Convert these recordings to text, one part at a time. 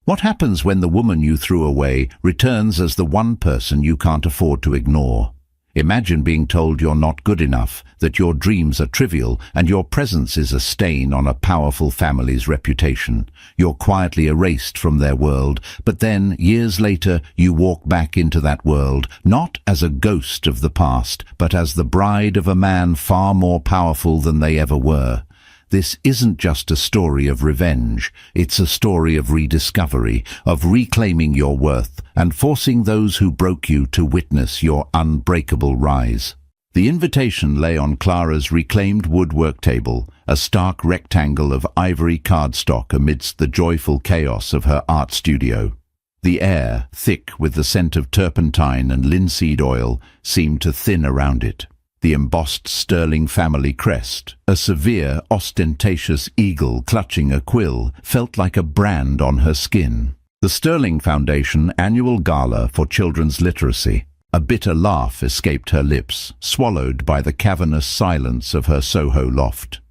What happens when the woman you threw away returns as the one person you can't afford to ignore? Imagine being told you're not good enough, that your dreams are trivial, and your presence is a stain on a powerful family's reputation. You're quietly erased from their world, but then, years later, you walk back into that world, not as a ghost of the past, but as the bride of a man far more powerful than they ever were. This isn't just a story of revenge, it's a story of rediscovery, of reclaiming your worth, and forcing those who broke you to witness your unbreakable rise. The invitation lay on Clara's reclaimed woodwork table, a stark rectangle of ivory cardstock amidst the joyful chaos of her art studio. The air, thick with the scent of turpentine and linseed oil, seemed to thin around it. The embossed Sterling family crest, a severe, ostentatious eagle clutching a quill, felt like a brand on her skin. The Sterling Foundation annual gala for children's literacy. A bitter laugh escaped her lips, swallowed by the cavernous silence of her Soho loft.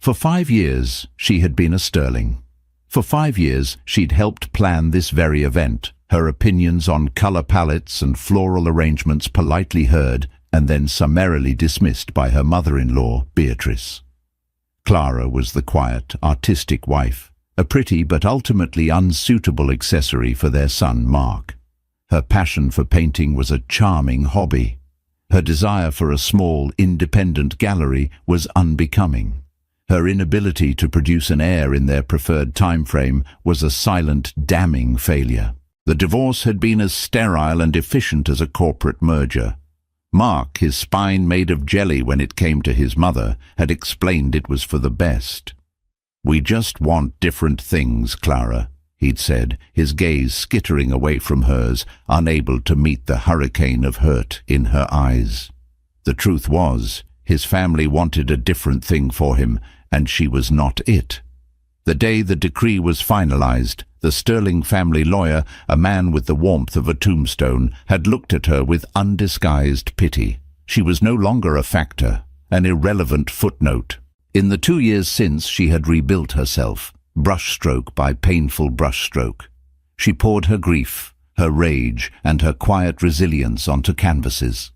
For 5 years, she had been a Sterling. For 5 years, she'd helped plan this very event, her opinions on color palettes and floral arrangements politely heard, and then summarily dismissed by her mother-in-law, Beatrice. Clara was the quiet, artistic wife, a pretty but ultimately unsuitable accessory for their son, Mark. Her passion for painting was a charming hobby. Her desire for a small, independent gallery was unbecoming. Her inability to produce an heir in their preferred time frame was a silent, damning failure. The divorce had been as sterile and efficient as a corporate merger. Mark, his spine made of jelly when it came to his mother, had explained it was for the best. "We just want different things, Clara," he'd said, his gaze skittering away from hers, unable to meet the hurricane of hurt in her eyes. The truth was, his family wanted a different thing for him, and she was not it. The day the decree was finalized, the Sterling family lawyer, a man with the warmth of a tombstone, had looked at her with undisguised pity. She was no longer a factor, an irrelevant footnote. In the 2 years since, she had rebuilt herself, brushstroke by painful brushstroke. She poured her grief, her rage, and her quiet resilience onto canvases.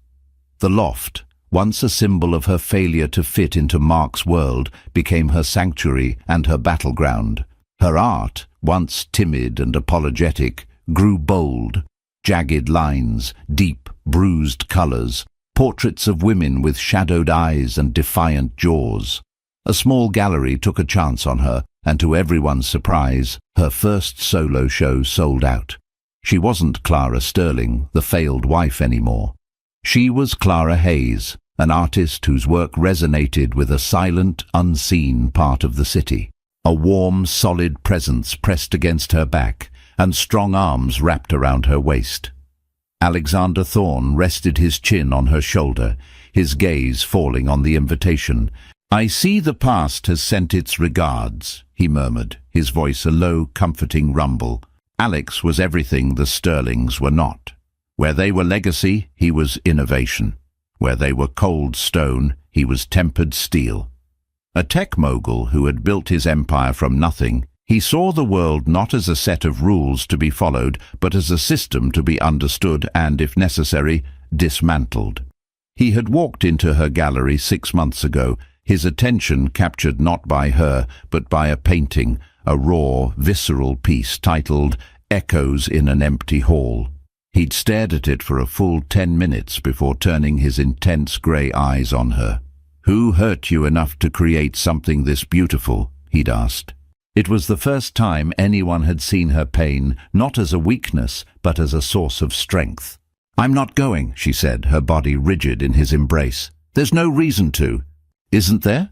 The loft, once a symbol of her failure to fit into Mark's world, became her sanctuary and her battleground. Her art, once timid and apologetic, grew bold. Jagged lines, deep, bruised colors, portraits of women with shadowed eyes and defiant jaws. A small gallery took a chance on her, and to everyone's surprise, her first solo show sold out. She wasn't Clara Sterling, the failed wife, anymore. She was Clara Hayes, an artist whose work resonated with a silent, unseen part of the city. A warm, solid presence pressed against her back, and strong arms wrapped around her waist. Alexander Thorne rested his chin on her shoulder, his gaze falling on the invitation. "I see the past has sent its regards," he murmured, his voice a low, comforting rumble. Alex was everything the Sterlings were not. Where they were legacy, he was innovation. Where they were cold stone, he was tempered steel. A tech mogul who had built his empire from nothing, he saw the world not as a set of rules to be followed, but as a system to be understood and, if necessary, dismantled. He had walked into her gallery 6 months ago, his attention captured not by her, but by a painting, a raw, visceral piece titled "Echoes in an Empty Hall." He'd stared at it for a full 10 minutes before turning his intense grey eyes on her. "Who hurt you enough to create something this beautiful?" he'd asked. It was the first time anyone had seen her pain, not as a weakness, but as a source of strength. "I'm not going," she said, her body rigid in his embrace. "There's no reason to." "Isn't there?"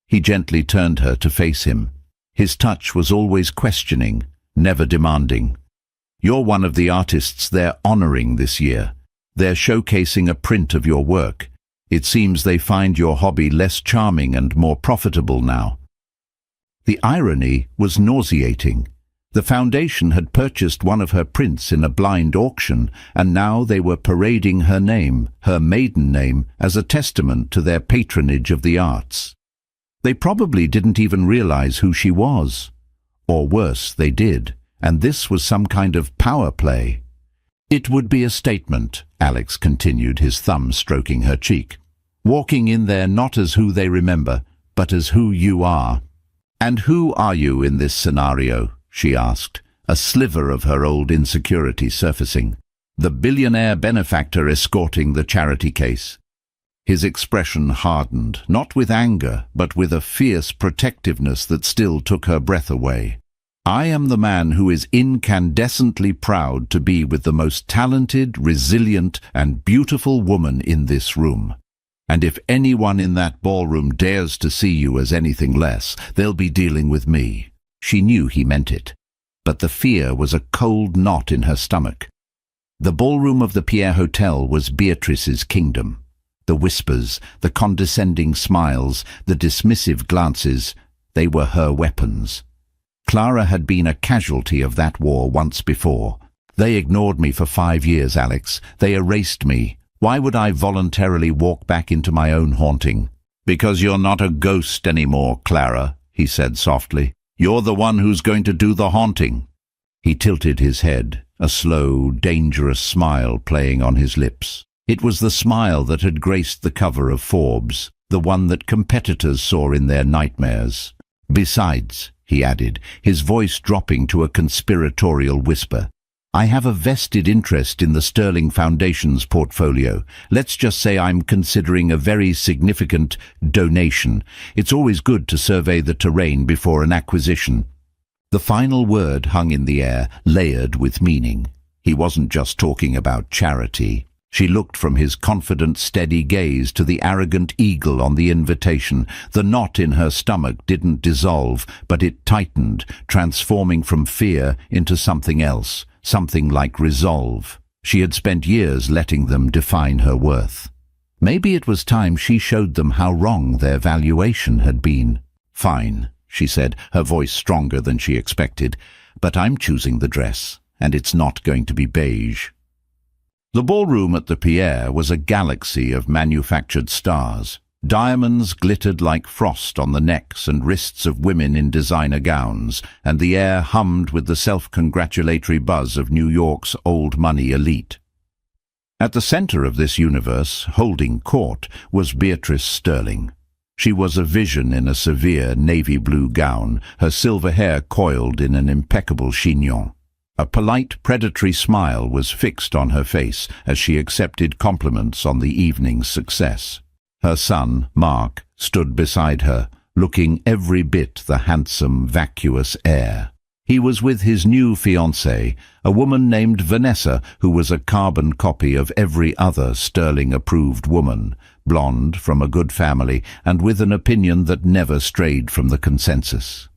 He gently turned her to face him. His touch was always questioning, never demanding. "You're one of the artists they're honoring this year. They're showcasing a print of your work. It seems they find your hobby less charming and more profitable now." The irony was nauseating. The foundation had purchased one of her prints in a blind auction, and now they were parading her name, her maiden name, as a testament to their patronage of the arts. They probably didn't even realize who she was. Or worse, they did, And this was some kind of power play. It would be a statement, Alex continued, his thumb stroking her cheek. Walking in there not as who they remember, but as who you are. And who are you in this scenario? She asked, a sliver of her old insecurity surfacing. The billionaire benefactor escorting the charity case. His expression hardened, not with anger, but with a fierce protectiveness that still took her breath away. I am the man who is incandescently proud to be with the most talented, resilient, and beautiful woman in this room. And if anyone in that ballroom dares to see you as anything less, they'll be dealing with me. She knew he meant it, but the fear was a cold knot in her stomach. The ballroom of the Pierre Hotel was Beatrice's kingdom. The whispers, the condescending smiles, the dismissive glances, they were her weapons. Clara had been a casualty of that war once before. They ignored me for 5 years, Alex. They erased me. Why would I voluntarily walk back into my own haunting? Because you're not a ghost anymore, Clara, he said softly. You're the one who's going to do the haunting. He tilted his head, a slow, dangerous smile playing on his lips. It was the smile that had graced the cover of Forbes, the one that competitors saw in their nightmares. Besides, he added, his voice dropping to a conspiratorial whisper, I have a vested interest in the Sterling Foundation's portfolio. Let's just say I'm considering a very significant donation. It's always good to survey the terrain before an acquisition. The final word hung in the air, layered with meaning. He wasn't just talking about charity. She looked from his confident, steady gaze to the arrogant eagle on the invitation. The knot in her stomach didn't dissolve, but it tightened, transforming from fear into something else, something like resolve. She had spent years letting them define her worth. Maybe it was time she showed them how wrong their valuation had been. Fine, she said, her voice stronger than she expected, but I'm choosing the dress, and it's not going to be beige. The ballroom at the Pierre was a galaxy of manufactured stars. Diamonds glittered like frost on the necks and wrists of women in designer gowns, and the air hummed with the self-congratulatory buzz of New York's old-money elite. At the center of this universe, holding court, was Beatrice Sterling. She was a vision in a severe navy blue gown, her silver hair coiled in an impeccable chignon. A polite, predatory smile was fixed on her face as she accepted compliments on the evening's success. Her son, Mark, stood beside her, looking every bit the handsome, vacuous heir. He was with his new fiancée, a woman named Vanessa, who was a carbon copy of every other Sterling-approved woman, blonde, from a good family, and with an opinion that never strayed from the consensus.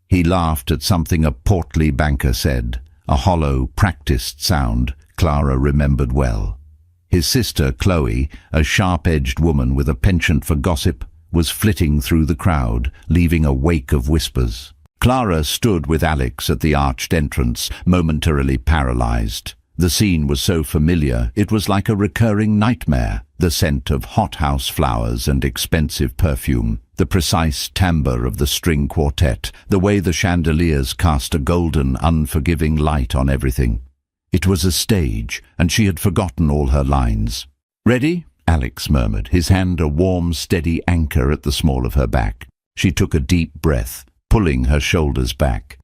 He laughed at something a portly banker said, a hollow, practiced sound Clara remembered well. His sister, Chloe, a sharp-edged woman with a penchant for gossip, was flitting through the crowd, leaving a wake of whispers. Clara stood with Alex at the arched entrance, momentarily paralyzed. The scene was so familiar, it was like a recurring nightmare. The scent of hothouse flowers and expensive perfume, the precise timbre of the string quartet, the way the chandeliers cast a golden, unforgiving light on everything. It was a stage, and she had forgotten all her lines. "Ready?" Alex murmured, his hand a warm, steady anchor at the small of her back. She took a deep breath, pulling her shoulders back.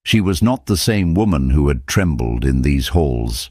She was not the same woman who had trembled in these halls.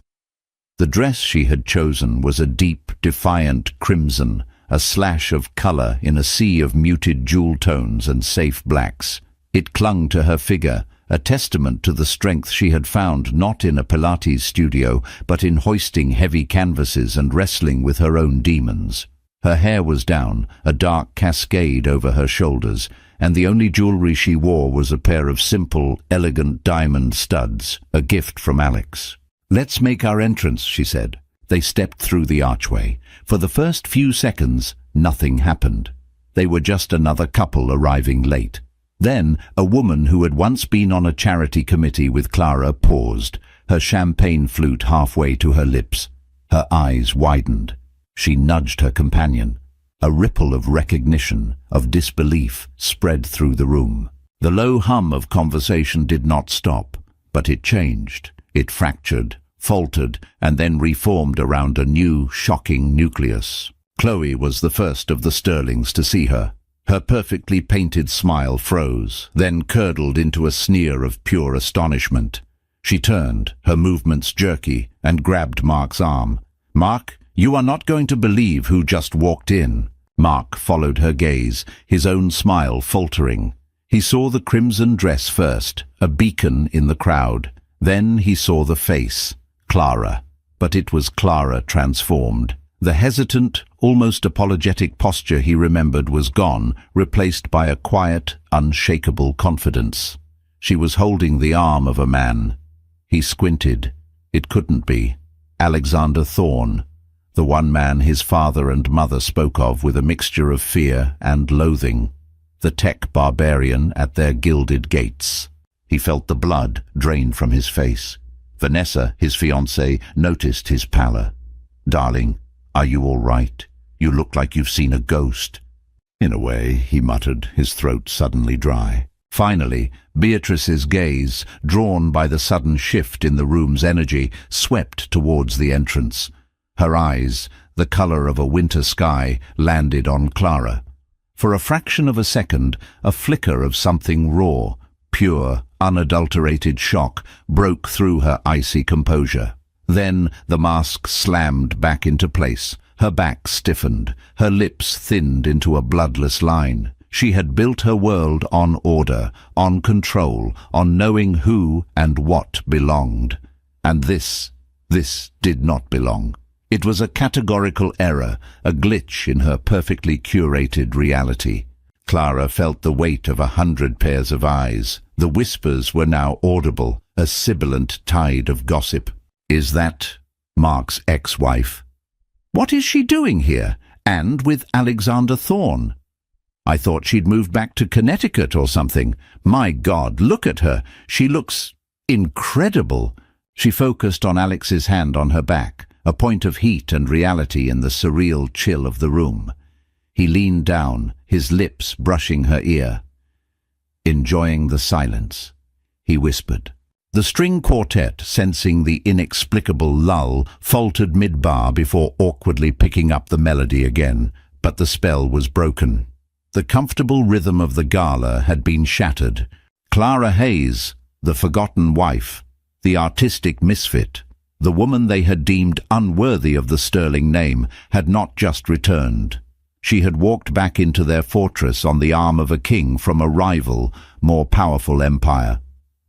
The dress she had chosen was a deep, defiant crimson, a slash of colour in a sea of muted jewel tones and safe blacks. It clung to her figure, a testament to the strength she had found not in a Pilates studio, but in hoisting heavy canvases and wrestling with her own demons. Her hair was down, a dark cascade over her shoulders, and the only jewellery she wore was a pair of simple, elegant diamond studs, a gift from Alex. "Let's make our entrance," she said. They stepped through the archway. For the first few seconds, nothing happened. They were just another couple arriving late. Then, a woman who had once been on a charity committee with Clara paused, her champagne flute halfway to her lips. Her eyes widened. She nudged her companion. A ripple of recognition, of disbelief, spread through the room. The low hum of conversation did not stop. But it changed. It fractured, faltered, and then reformed around a new, shocking nucleus. Chloe was the first of the Sterlings to see her. Her perfectly painted smile froze, then curdled into a sneer of pure astonishment. She turned, her movements jerky, and grabbed Mark's arm. "Mark, you are not going to believe who just walked in." Mark followed her gaze, his own smile faltering. He saw the crimson dress first, a beacon in the crowd. Then he saw the face, Clara. But it was Clara transformed. The hesitant, almost apologetic posture he remembered was gone, replaced by a quiet, unshakable confidence. She was holding the arm of a man. He squinted. It couldn't be. Alexander Thorne, the one man his father and mother spoke of with a mixture of fear and loathing. The tech barbarian at their gilded gates. He felt the blood drain from his face. Vanessa, his fiancée, noticed his pallor. "Darling, are you all right? You look like you've seen a ghost." "In a way," he muttered, his throat suddenly dry. Finally, Beatrice's gaze, drawn by the sudden shift in the room's energy, swept towards the entrance. Her eyes, the color of a winter sky, landed on Clara. For a fraction of a second, a flicker of something raw, pure, unadulterated shock broke through her icy composure. Then the mask slammed back into place. Her back stiffened, her lips thinned into a bloodless line. She had built her world on order, on control, on knowing who and what belonged. And this did not belong. It was a categorical error, a glitch in her perfectly curated reality. Clara felt the weight of 100 pairs of eyes. The whispers were now audible, a sibilant tide of gossip. "Is that Mark's ex-wife? What is she doing here? And with Alexander Thorne? I thought she'd moved back to Connecticut or something. My God, look at her. She looks incredible." She focused on Alex's hand on her back, a point of heat and reality in the surreal chill of the room. He leaned down, his lips brushing her ear. Enjoying the silence, he whispered. The string quartet, sensing the inexplicable lull, faltered mid-bar before awkwardly picking up the melody again, but the spell was broken. The comfortable rhythm of the gala had been shattered. Clara Hayes, the forgotten wife, the artistic misfit, the woman they had deemed unworthy of the Sterling name, had not just returned. She had walked back into their fortress on the arm of a king from a rival, more powerful empire.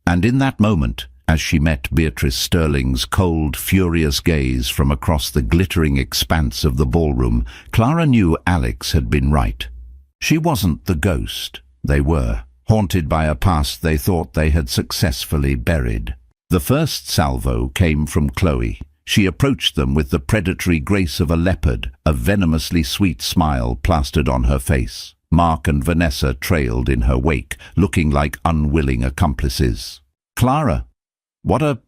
And in that moment, as she met Beatrice Sterling's cold, furious gaze from across the glittering expanse of the ballroom, Clara knew Alex had been right. She wasn't the ghost. They were, haunted by a past they thought they had successfully buried. The first salvo came from Chloe. She approached them with the predatory grace of a leopard, a venomously sweet smile plastered on her face. Mark and Vanessa trailed in her wake, looking like unwilling accomplices. "Clara, what a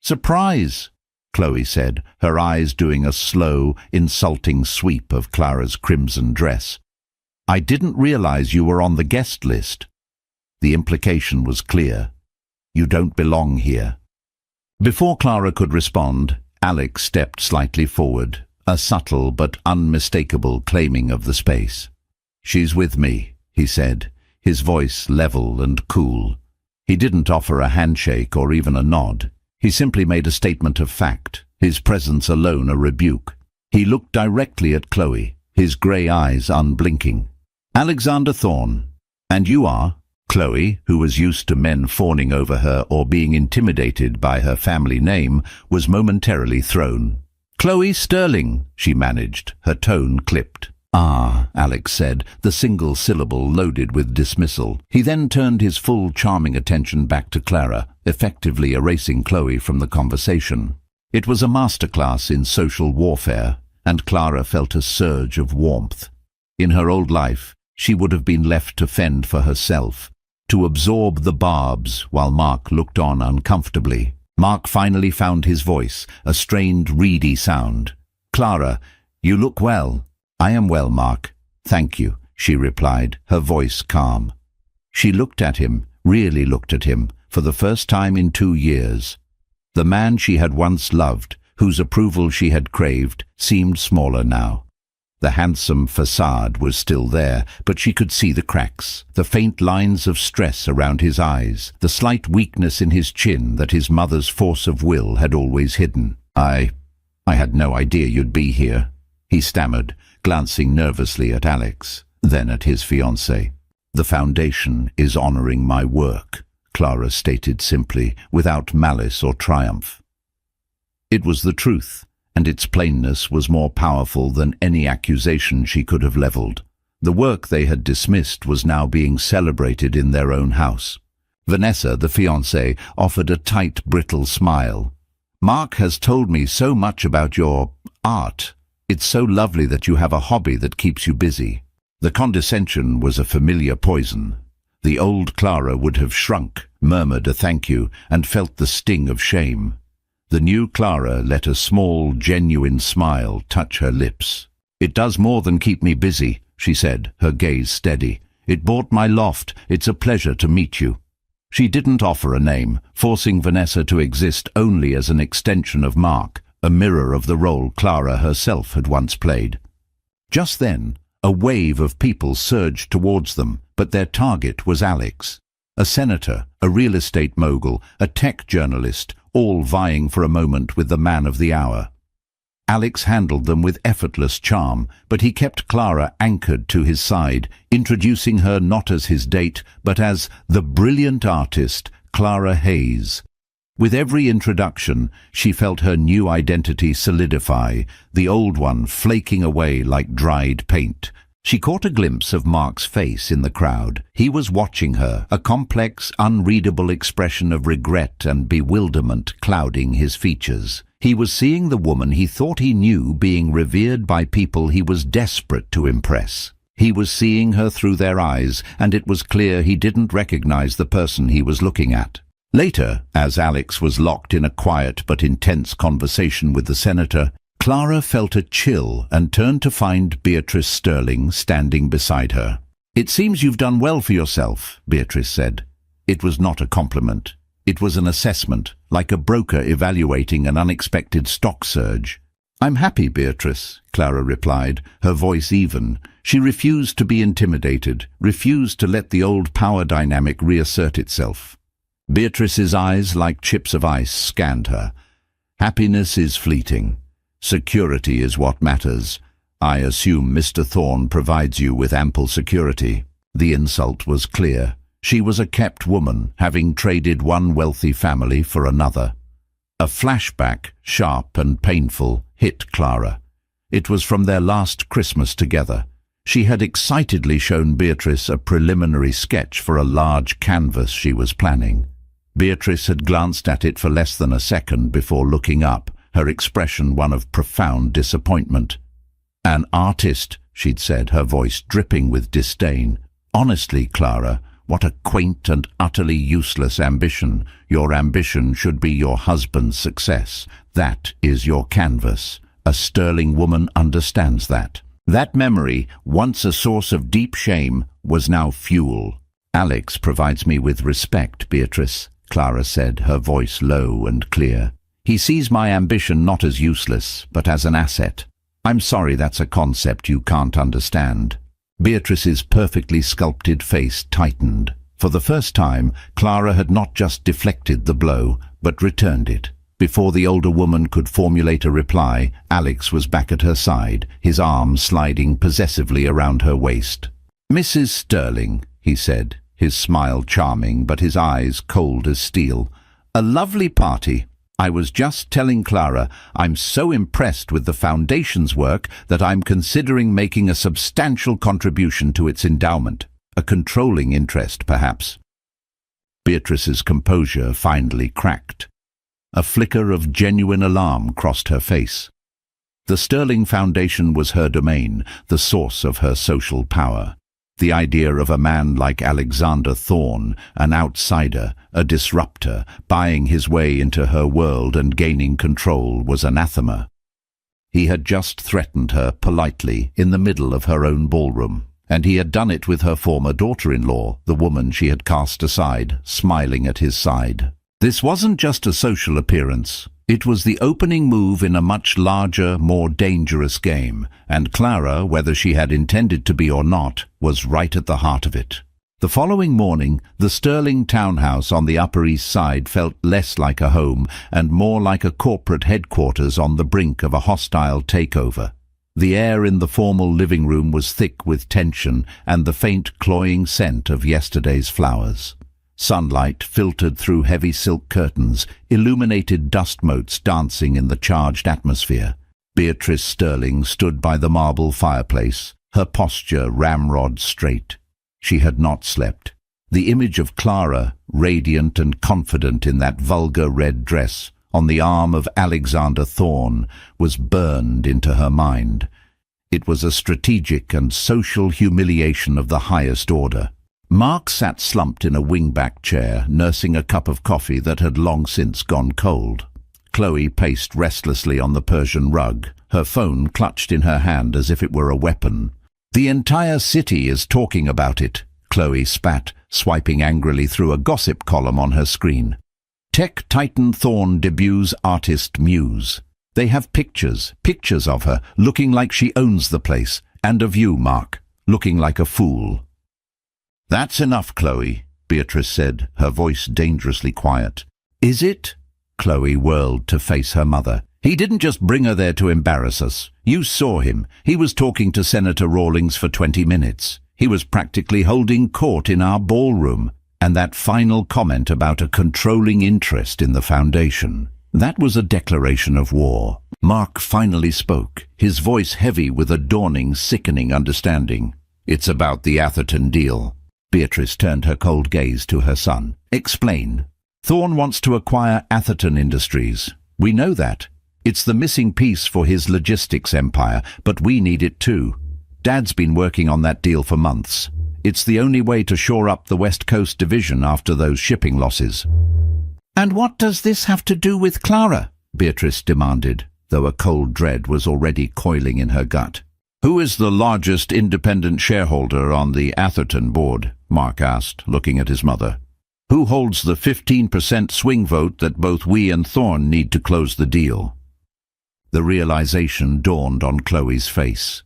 surprise," Chloe said, her eyes doing a slow, insulting sweep of Clara's crimson dress. "I didn't realize you were on the guest list." The implication was clear. You don't belong here. Before Clara could respond, Alex stepped slightly forward, a subtle but unmistakable claiming of the space. "She's with me," he said, his voice level and cool. He didn't offer a handshake or even a nod. He simply made a statement of fact, his presence alone a rebuke. He looked directly at Chloe, his grey eyes unblinking. "Alexander Thorne. And you are?" Chloe, who was used to men fawning over her or being intimidated by her family name, was momentarily thrown. "Chloe Sterling," she managed, her tone clipped. "Ah," Alex said, the single syllable loaded with dismissal. He then turned his full charming attention back to Clara, effectively erasing Chloe from the conversation. It was a masterclass in social warfare, and Clara felt a surge of warmth. In her old life, she would have been left to fend for herself, to absorb the barbs while Mark looked on uncomfortably. Mark finally found his voice, a strained, reedy sound. "Clara, you look well." "I am well, Mark. Thank you," she replied, her voice calm. She looked at him, really looked at him, for the first time in 2 years. The man she had once loved, whose approval she had craved, seemed smaller now. The handsome facade was still there, but she could see the cracks, the faint lines of stress around his eyes, the slight weakness in his chin that his mother's force of will had always hidden. I had no idea you'd be here," he stammered, glancing nervously at Alex, then at his fiancée. "The foundation is honoring my work," Clara stated simply, without malice or triumph. It was the truth, and its plainness was more powerful than any accusation she could have leveled. The work they had dismissed was now being celebrated in their own house. Vanessa, the fiancée, offered a tight, brittle smile. "Mark has told me so much about your art. It's so lovely that you have a hobby that keeps you busy." The condescension was a familiar poison. The old Clara would have shrunk, murmured a thank you, and felt the sting of shame. The new Clara let a small, genuine smile touch her lips. "It does more than keep me busy," she said, her gaze steady. "It bought my loft. It's a pleasure to meet you." She didn't offer a name, forcing Vanessa to exist only as an extension of Mark, a mirror of the role Clara herself had once played. Just then, a wave of people surged towards them, but their target was Alex. A senator, a real estate mogul, a tech journalist, all vying for a moment with the man of the hour. Alex handled them with effortless charm, but he kept Clara anchored to his side, introducing her not as his date, but as the brilliant artist Clara Hayes. With every introduction, she felt her new identity solidify, the old one flaking away like dried paint. She caught a glimpse of Mark's face in the crowd. He was watching her, a complex, unreadable expression of regret and bewilderment clouding his features. He was seeing the woman he thought he knew being revered by people he was desperate to impress. He was seeing her through their eyes, and it was clear he didn't recognize the person he was looking at. Later, as Alex was locked in a quiet but intense conversation with the senator, Clara felt a chill and turned to find Beatrice Sterling standing beside her. "It seems you've done well for yourself," Beatrice said. It was not a compliment. It was an assessment, like a broker evaluating an unexpected stock surge. "I'm happy, Beatrice," Clara replied, her voice even. She refused to be intimidated, refused to let the old power dynamic reassert itself. Beatrice's eyes, like chips of ice, scanned her. "Happiness is fleeting. Security is what matters. I assume Mr. Thorne provides you with ample security." The insult was clear. She was a kept woman, having traded one wealthy family for another. A flashback, sharp and painful, hit Clara. It was from their last Christmas together. She had excitedly shown Beatrice a preliminary sketch for a large canvas she was planning. Beatrice had glanced at it for less than a second before looking up, her expression one of profound disappointment. "An artist," she'd said, her voice dripping with disdain. "Honestly, Clara, what a quaint and utterly useless ambition. Your ambition should be your husband's success. That is your canvas. A sterling woman understands that." That memory, once a source of deep shame, was now fuel. "Alex provides me with respect, Beatrice," Clara said, her voice low and clear. "He sees my ambition not as useless, but as an asset. I'm sorry that's a concept you can't understand." Beatrice's perfectly sculpted face tightened. For the first time, Clara had not just deflected the blow, but returned it. Before the older woman could formulate a reply, Alex was back at her side, his arm sliding possessively around her waist. "Mrs. Sterling," he said, his smile charming but his eyes cold as steel. "A lovely party. I was just telling Clara I'm so impressed with the Foundation's work that I'm considering making a substantial contribution to its endowment. A controlling interest, perhaps." Beatrice's composure finally cracked. A flicker of genuine alarm crossed her face. The Sterling Foundation was her domain, the source of her social power. The idea of a man like Alexander Thorne, an outsider, a disruptor, buying his way into her world and gaining control was anathema. He had just threatened her politely in the middle of her own ballroom. And he had done it with her former daughter-in-law, the woman she had cast aside, smiling at his side. This wasn't just a social appearance. It was the opening move in a much larger, more dangerous game, and Clara, whether she had intended to be or not, was right at the heart of it. The following morning, the Sterling townhouse on the Upper East Side felt less like a home and more like a corporate headquarters on the brink of a hostile takeover. The air in the formal living room was thick with tension and the faint cloying scent of yesterday's flowers. Sunlight filtered through heavy silk curtains, illuminated dust motes dancing in the charged atmosphere. Beatrice Sterling stood by the marble fireplace, her posture ramrod straight. She had not slept. The image of Clara, radiant and confident in that vulgar red dress, on the arm of Alexander Thorne, was burned into her mind. It was a strategic and social humiliation of the highest order. Mark sat slumped in a wingback chair, nursing a cup of coffee that had long since gone cold. Chloe paced restlessly on the Persian rug, her phone clutched in her hand as if it were a weapon. "The entire city is talking about it," Chloe spat, swiping angrily through a gossip column on her screen. "Tech titan Thorne debuts artist Muse. They have pictures of her, looking like she owns the place, and of you, Mark, looking like a fool." "That's enough, Chloe," Beatrice said, her voice dangerously quiet. "Is it?" Chloe whirled to face her mother. "He didn't just bring her there to embarrass us. You saw him. He was talking to Senator Rawlings for 20 minutes. He was practically holding court in our ballroom. And that final comment about a controlling interest in the foundation. That was a declaration of war." Mark finally spoke, his voice heavy with a dawning, sickening understanding. "It's about the Atherton deal." Beatrice turned her cold gaze to her son. "Explain." "Thorne wants to acquire Atherton Industries. We know that. It's the missing piece for his logistics empire, but we need it too. Dad's been working on that deal for months. It's the only way to shore up the West Coast division after those shipping losses." "And what does this have to do with Clara?" Beatrice demanded, though a cold dread was already coiling in her gut. "Who is the largest independent shareholder on the Atherton board?" Mark asked, looking at his mother. "Who holds the 15% swing vote that both we and Thorne need to close the deal?" The realization dawned on Chloe's face.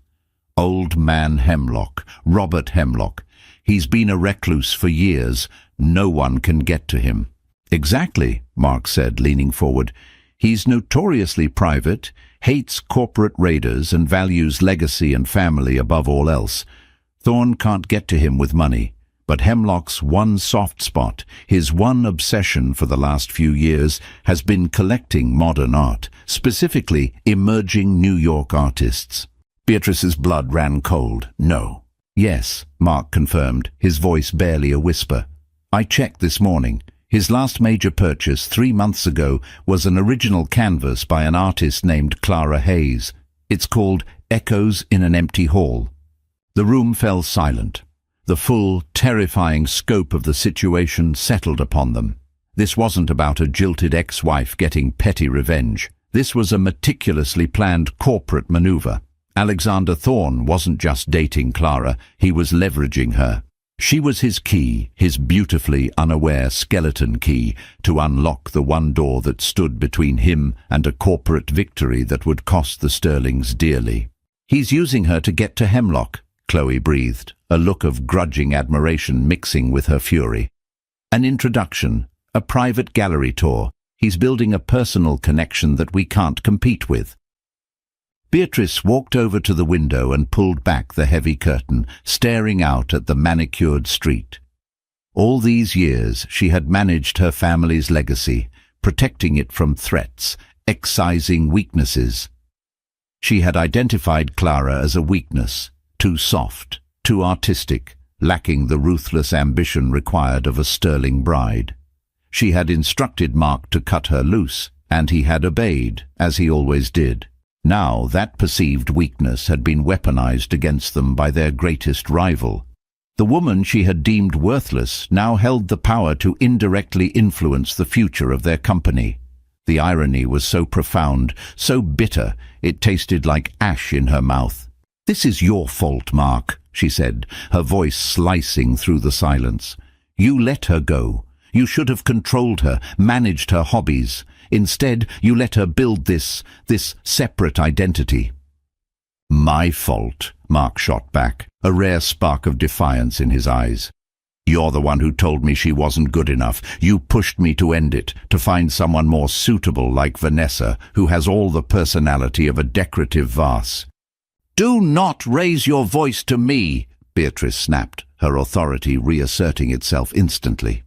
Old man Hemlock, Robert Hemlock. He's been a recluse for years. No one can get to him. "Exactly," Mark said, leaning forward. "He's notoriously private, hates corporate raiders, and values legacy and family above all else. Thorne can't get to him with money. But Hemlock's one soft spot, his one obsession for the last few years, has been collecting modern art, specifically emerging New York artists." Beatrice's blood ran cold. "No." "Yes," Mark confirmed, his voice barely a whisper. "I checked this morning. His last major purchase 3 months ago was an original canvas by an artist named Clara Hayes. It's called Echoes in an Empty Hall." The room fell silent. The full, terrifying scope of the situation settled upon them. This wasn't about a jilted ex-wife getting petty revenge. This was a meticulously planned corporate maneuver. Alexander Thorne wasn't just dating Clara, he was leveraging her. She was his key, his beautifully unaware skeleton key, to unlock the one door that stood between him and a corporate victory that would cost the Sterlings dearly. "He's using her to get to Hemlock," Chloe breathed, a look of grudging admiration mixing with her fury. "An introduction, a private gallery tour. He's building a personal connection that we can't compete with." Beatrice walked over to the window and pulled back the heavy curtain, staring out at the manicured street. All these years she had managed her family's legacy, protecting it from threats, excising weaknesses. She had identified Clara as a weakness, too soft, too artistic, lacking the ruthless ambition required of a Sterling bride. She had instructed Mark to cut her loose, and he had obeyed, as he always did. Now that perceived weakness had been weaponized against them by their greatest rival. The woman she had deemed worthless now held the power to indirectly influence the future of their company. The irony was so profound, so bitter, it tasted like ash in her mouth. "This is your fault, Mark," she said, her voice slicing through the silence. You let her go. You should have controlled her, managed her hobbies. Instead, you let her build this separate identity. My fault, Mark shot back, a rare spark of defiance in his eyes. You're the one who told me she wasn't good enough. You pushed me to end it, to find someone more suitable like Vanessa, who has all the personality of a decorative vase. Do not raise your voice to me, Beatrice snapped, her authority reasserting itself instantly.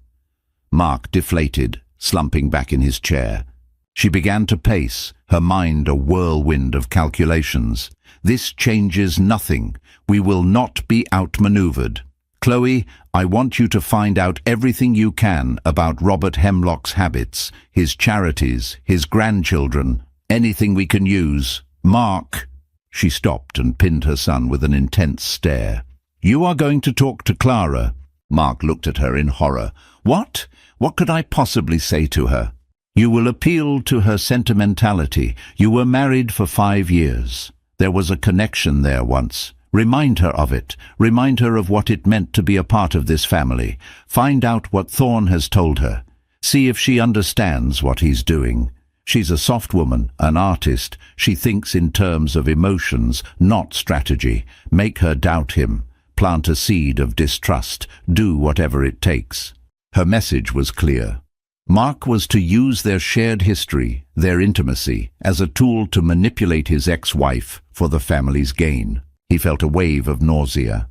Mark deflated, slumping back in his chair. She began to pace, her mind a whirlwind of calculations. This changes nothing. We will not be outmaneuvered. Chloe, I want you to find out everything you can about Robert Hemlock's habits, his charities, his grandchildren, anything we can use. Mark. She stopped and pinned her son with an intense stare. You are going to talk to Clara. Mark looked at her in horror. What? What could I possibly say to her? You will appeal to her sentimentality. You were married for 5 years. There was a connection there once. Remind her of it. Remind her of what it meant to be a part of this family. Find out what Thorne has told her. See if she understands what he's doing. She's a soft woman, an artist. She thinks in terms of emotions, not strategy. Make her doubt him. Plant a seed of distrust. Do whatever it takes. Her message was clear. Mark was to use their shared history, their intimacy, as a tool to manipulate his ex-wife for the family's gain. He felt a wave of nausea.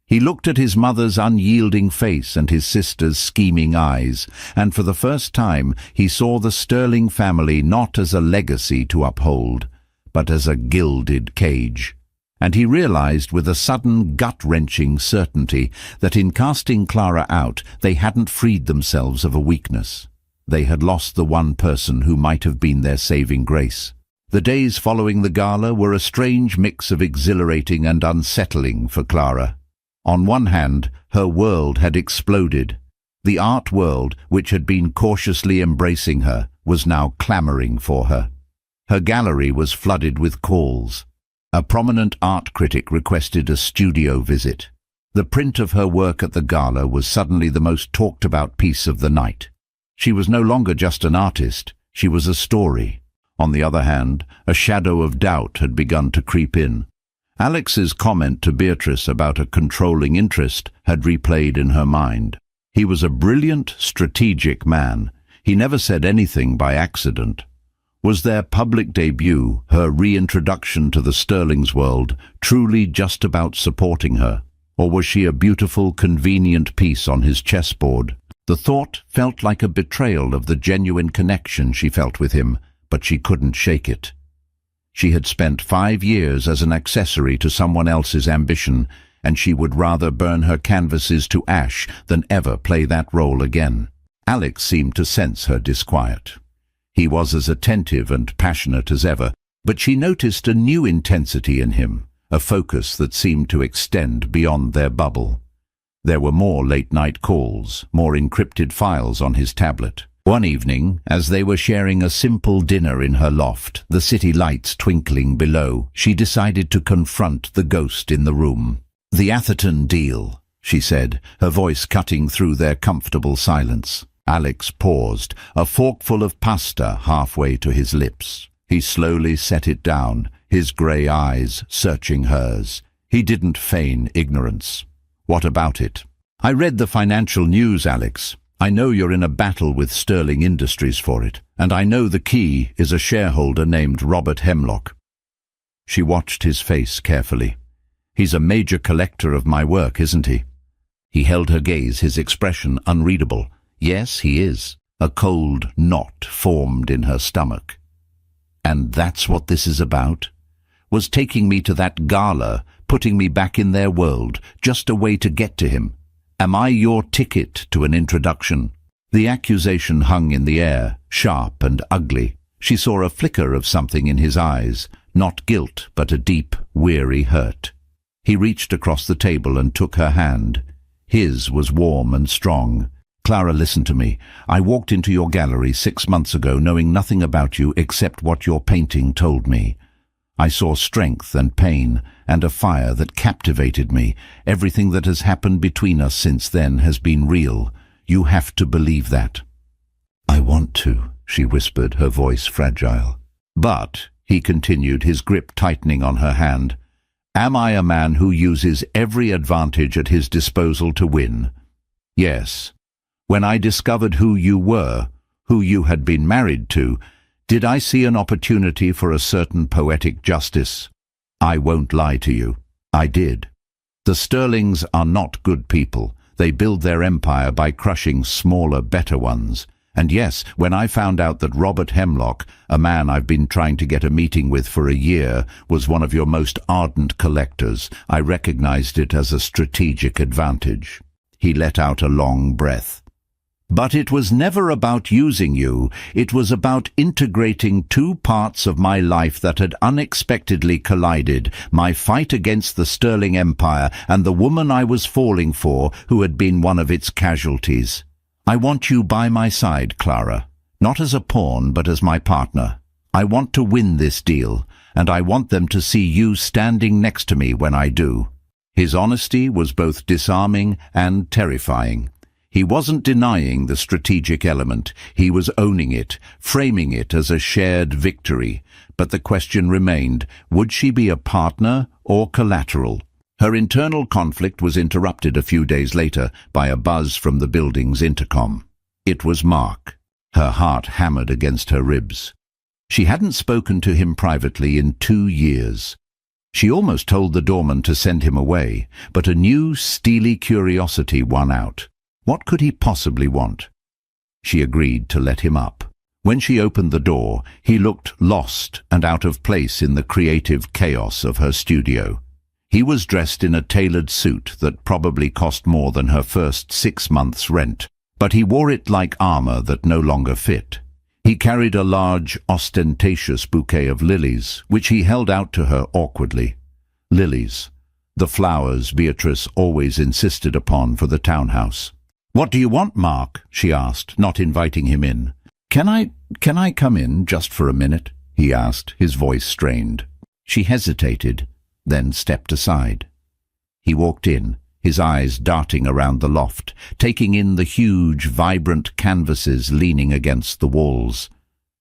He looked at his mother's unyielding face and his sister's scheming eyes, and for the first time he saw the Sterling family not as a legacy to uphold, but as a gilded cage. And he realized with a sudden gut-wrenching certainty that in casting Clara out they hadn't freed themselves of a weakness. They had lost the one person who might have been their saving grace. The days following the gala were a strange mix of exhilarating and unsettling for Clara. On one hand, her world had exploded. The art world, which had been cautiously embracing her, was now clamoring for her. Her gallery was flooded with calls. A prominent art critic requested a studio visit. The print of her work at the gala was suddenly the most talked-about piece of the night. She was no longer just an artist, she was a story. On the other hand, a shadow of doubt had begun to creep in. Alex's comment to Beatrice about a controlling interest had replayed in her mind. He was a brilliant, strategic man. He never said anything by accident. Was their public debut, her reintroduction to the Sterling's world, truly just about supporting her? Or was she a beautiful, convenient piece on his chessboard? The thought felt like a betrayal of the genuine connection she felt with him, but she couldn't shake it. She had spent 5 years as an accessory to someone else's ambition, and she would rather burn her canvases to ash than ever play that role again. Alex seemed to sense her disquiet. He was as attentive and passionate as ever, but she noticed a new intensity in him, a focus that seemed to extend beyond their bubble. There were more late-night calls, more encrypted files on his tablet. One evening, as they were sharing a simple dinner in her loft, the city lights twinkling below, she decided to confront the ghost in the room. "The Atherton deal," she said, her voice cutting through their comfortable silence. Alex paused, a forkful of pasta halfway to his lips. He slowly set it down, his grey eyes searching hers. He didn't feign ignorance. "What about it?" "I read the financial news, Alex. I know you're in a battle with Sterling Industries for it, and I know the key is a shareholder named Robert Hemlock." She watched his face carefully. "He's a major collector of my work, isn't he?" He held her gaze, his expression unreadable. "Yes, he is." A cold knot formed in her stomach. "And that's what this is about? Was taking me to that gala, putting me back in their world, just a way to get to him? Am I your ticket to an introduction?" The accusation hung in the air, sharp and ugly. She saw a flicker of something in his eyes, not guilt, but a deep, weary hurt. He reached across the table and took her hand. His was warm and strong. "Clara, listen to me. I walked into your gallery 6 months ago knowing nothing about you except what your painting told me. I saw strength and pain, and a fire that captivated me. Everything that has happened between us since then has been real. You have to believe that." "I want to," she whispered, her voice fragile. "But," he continued, his grip tightening on her hand, "am I a man who uses every advantage at his disposal to win? Yes. When I discovered who you were, who you had been married to, did I see an opportunity for a certain poetic justice? I won't lie to you. I did. The Sterlings are not good people. They build their empire by crushing smaller, better ones. And yes, when I found out that Robert Hemlock, a man I've been trying to get a meeting with for a year, was one of your most ardent collectors, I recognized it as a strategic advantage." He let out a long breath. "But it was never about using you. It was about integrating two parts of my life that had unexpectedly collided, my fight against the Sterling Empire and the woman I was falling for who had been one of its casualties. I want you by my side, Clara, not as a pawn but as my partner. I want to win this deal, and I want them to see you standing next to me when I do." His honesty was both disarming and terrifying. He wasn't denying the strategic element. He was owning it, framing it as a shared victory. But the question remained, would she be a partner or collateral? Her internal conflict was interrupted a few days later by a buzz from the building's intercom. It was Mark. Her heart hammered against her ribs. She hadn't spoken to him privately in 2 years. She almost told the doorman to send him away, but a new, steely curiosity won out. What could he possibly want? She agreed to let him up. When she opened the door, he looked lost and out of place in the creative chaos of her studio. He was dressed in a tailored suit that probably cost more than her first 6 months' rent, but he wore it like armor that no longer fit. He carried a large, ostentatious bouquet of lilies, which he held out to her awkwardly. Lilies, the flowers Beatrice always insisted upon for the townhouse. "What do you want, Mark?" she asked, not inviting him in. Can I come in just for a minute?" he asked, his voice strained. She hesitated, then stepped aside. He walked in, his eyes darting around the loft, taking in the huge, vibrant canvases leaning against the walls.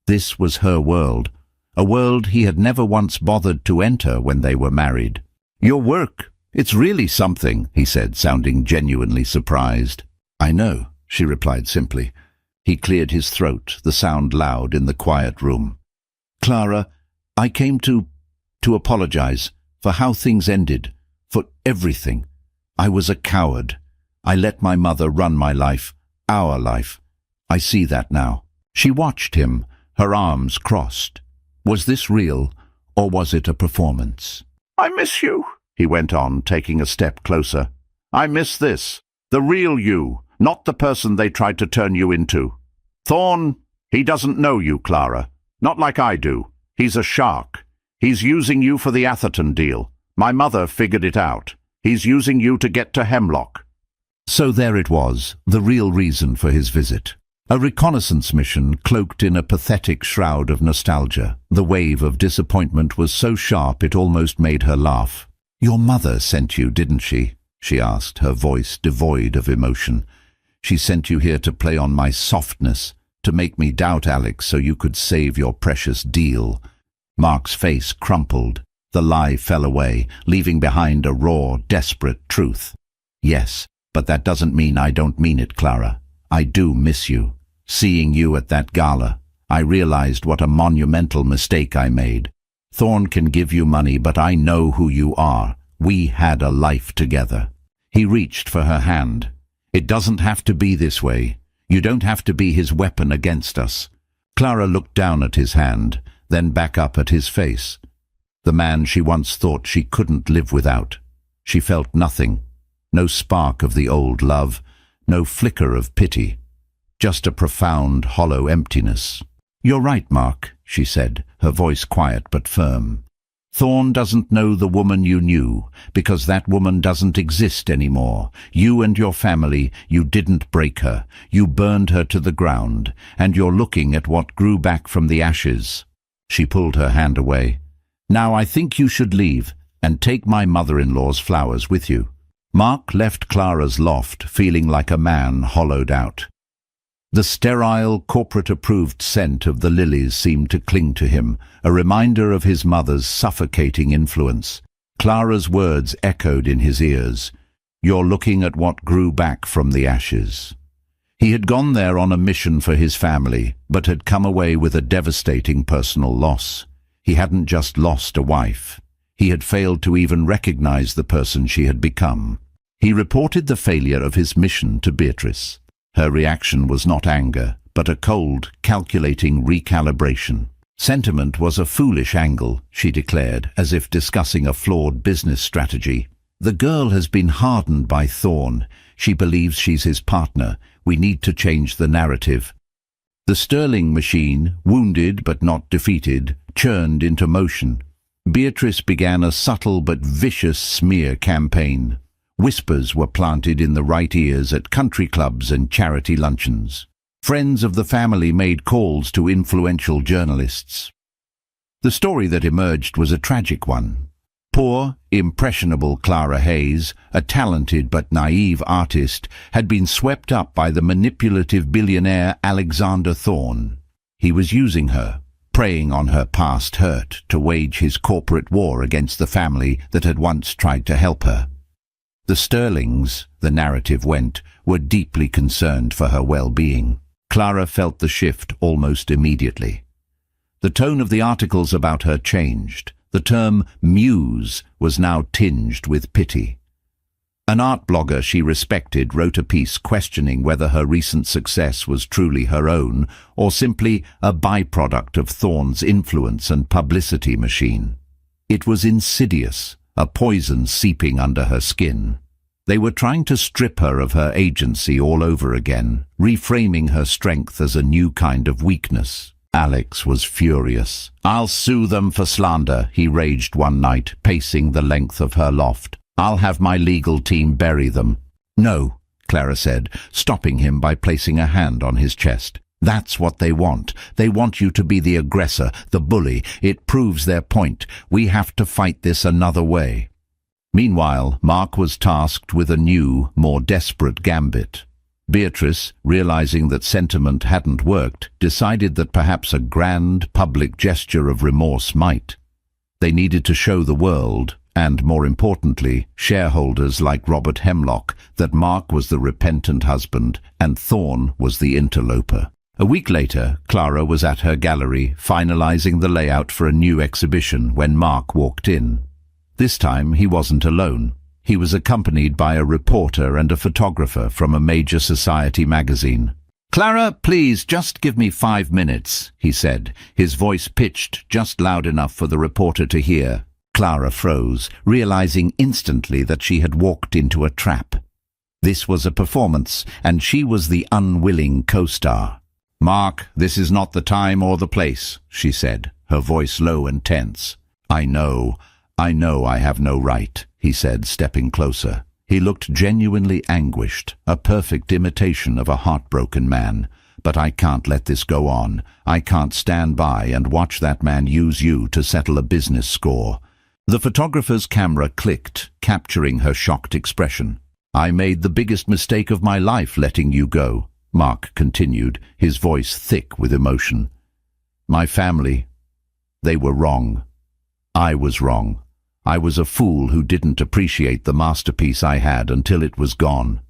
This was her world, a world he had never once bothered to enter when they were married. "Your work, it's really something," he said, sounding genuinely surprised. "I know," she replied simply. He cleared his throat, the sound loud in the quiet room. "Clara, I came to apologize for how things ended, for everything. I was a coward. I let my mother run my life, our life. I see that now." She watched him, her arms crossed. Was this real, or was it a performance? "I miss you," he went on, taking a step closer. "I miss this, the real you, not the person they tried to turn you into. Thorne, he doesn't know you, Clara. Not like I do. He's a shark. He's using you for the Atherton deal. My mother figured it out. He's using you to get to Hemlock." So there it was, the real reason for his visit. A reconnaissance mission cloaked in a pathetic shroud of nostalgia. The wave of disappointment was so sharp it almost made her laugh. "Your mother sent you, didn't she?" she asked, her voice devoid of emotion. "She sent you here to play on my softness, to make me doubt Alex so you could save your precious deal." Mark's face crumpled. The lie fell away, leaving behind a raw, desperate truth. "Yes, but that doesn't mean I don't mean it, Clara. I do miss you. Seeing you at that gala, I realized what a monumental mistake I made. Thorne can give you money, but I know who you are. We had a life together." He reached for her hand. "It doesn't have to be this way. You don't have to be his weapon against us." Clara looked down at his hand, then back up at his face. The man she once thought she couldn't live without. She felt nothing. No spark of the old love, no flicker of pity. Just a profound, hollow emptiness. "You're right, Mark," she said, her voice quiet but firm. "Thorne doesn't know the woman you knew, because that woman doesn't exist anymore. You and your family, you didn't break her. You burned her to the ground, and you're looking at what grew back from the ashes." She pulled her hand away. Now I think you should leave and take my mother-in-law's flowers with you." Mark left Clara's loft feeling like a man hollowed out. The sterile, corporate-approved scent of the lilies seemed to cling to him, a reminder of his mother's suffocating influence. Clara's words echoed in his ears. "You're looking at what grew back from the ashes." He had gone there on a mission for his family, but had come away with a devastating personal loss. He hadn't just lost a wife. He had failed to even recognize the person she had become. He reported the failure of his mission to Beatrice. Her reaction was not anger, but a cold, calculating recalibration. "Sentiment was a foolish angle," she declared, as if discussing a flawed business strategy. "The girl has been hardened by Thorn. She believes she's his partner. We need to change the narrative." The Sterling machine, wounded but not defeated, churned into motion. Beatrice began a subtle but vicious smear campaign. Whispers were planted in the right ears at country clubs and charity luncheons. Friends of the family made calls to influential journalists. The story that emerged was a tragic one. Poor, impressionable Clara Hayes, a talented but naive artist, had been swept up by the manipulative billionaire Alexander Thorn. He was using her, preying on her past hurt to wage his corporate war against the family that had once tried to help her. The Sterlings, the narrative went, were deeply concerned for her well-being. Clara felt the shift almost immediately. The tone of the articles about her changed. The term muse was now tinged with pity. An art blogger she respected wrote a piece questioning whether her recent success was truly her own or simply a byproduct of Thorn's influence and publicity machine. It was insidious, a poison seeping under her skin. They were trying to strip her of her agency all over again, reframing her strength as a new kind of weakness. Alex was furious. "I'll sue them for slander," he raged one night, pacing the length of her loft. "I'll have my legal team bury them." "No," Clara said, stopping him by placing a hand on his chest. "That's what they want. They want you to be the aggressor, the bully. It proves their point. We have to fight this another way." Meanwhile, Mark was tasked with a new, more desperate gambit. Beatrice, realizing that sentiment hadn't worked, decided that perhaps a grand, public gesture of remorse might. They needed to show the world, and more importantly, shareholders like Robert Hemlock, that Mark was the repentant husband and Thorn was the interloper. A week later, Clara was at her gallery, finalizing the layout for a new exhibition when Mark walked in. This time he wasn't alone. He was accompanied by a reporter and a photographer from a major society magazine. "Clara, please, just give me 5 minutes," he said, his voice pitched just loud enough for the reporter to hear. Clara froze, realizing instantly that she had walked into a trap. This was a performance, and she was the unwilling co-star. "Mark, this is not the time or the place," she said, her voice low and tense. I know I have no right," he said, stepping closer. He looked genuinely anguished, a perfect imitation of a heartbroken man. "But I can't let this go on. I can't stand by and watch that man use you to settle a business score." The photographer's camera clicked, capturing her shocked expression. "I made the biggest mistake of my life letting you go," Mark continued, his voice thick with emotion. "My family, they were wrong. I was wrong. I was a fool who didn't appreciate the masterpiece I had until it was gone."